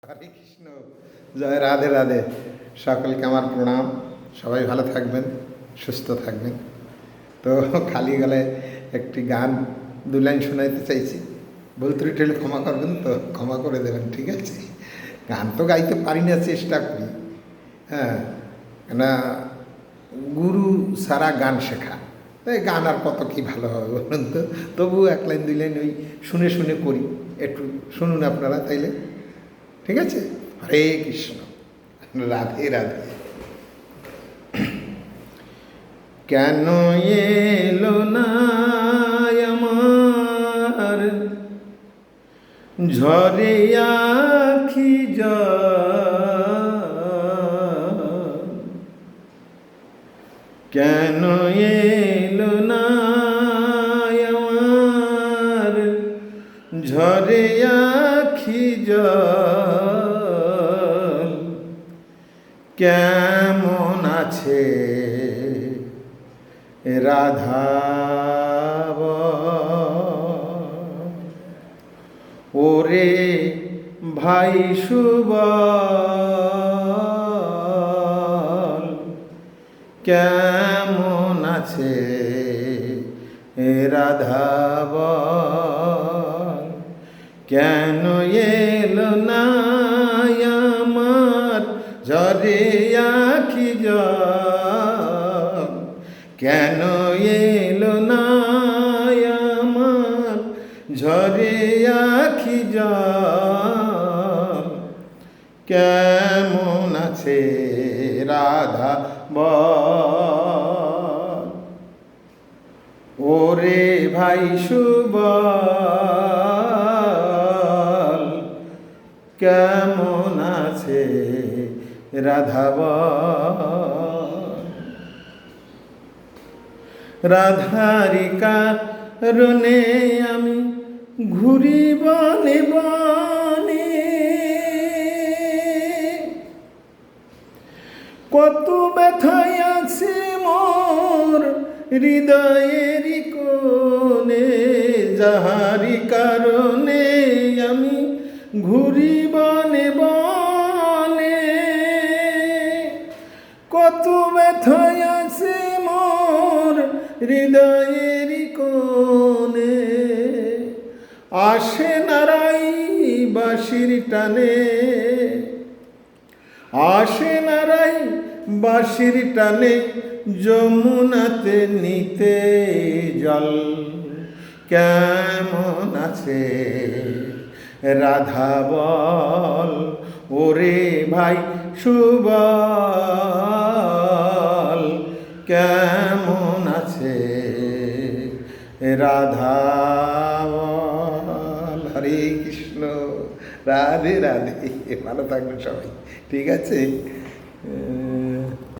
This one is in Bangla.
হরে কৃষ্ণ, জয় রাধে রাধে। সকলকে আমার প্রণাম। সবাই ভালো থাকবেন, সুস্থ থাকবেন। তো খালি গলায় একটি গান দু লাইন শোনাইতে চাইছি। ভুল ত্রুটি হলে ক্ষমা করবেন, তো ক্ষমা করে দেবেন, ঠিক আছে? গান তো গাইতে পারি না, চেষ্টা করি। হ্যাঁ, না, গুরু সারা গান শেখা, তাই গান আর কত কী ভালো হবে বলুন তো। তবু এক লাইন দুই লাইন ওই শুনে শুনে করি। একটু শুনুন আপনারা তাইলে, ঠিক আছে? হরে কৃষ্ণ, রাধে রাধে। কেন এলো না আমার ঝরে আখি জল, কেন এলো না আমার ঝরে আখি জল, কেমন আছে রাধা ওরে ভাই সুবল, কেমন আছে রাধা বল, কেন এলো না আমার ঝরে আখি জল, কেন এলো না আমার ঝরে আখি জল, কেমন আছে রাধা বল, ওরে ভাই সুবল, কেমন আছে রাধা বল। রাধারি কারণে আমি ঘুরি বনে বনে, কত ব্যথায় আছে মোর হৃদয়ের কোণে, যাহারি কারণে আমি ঘুরি বনে বনে, কত ব্যথায় আছে মোর হৃদয়ের কোণে, আসে নারাই বাঁশির টানে, আসে নারাই বাঁশির টানে যমুনাতে নিতে জল, কেমন আছে রাধা বল, ওরে ভাই সুবল, কেমন আছে রাধা বল। হরে কৃষ্ণ, রাধে রাধে। ভালো থাকবেন সবাই, ঠিক আছে?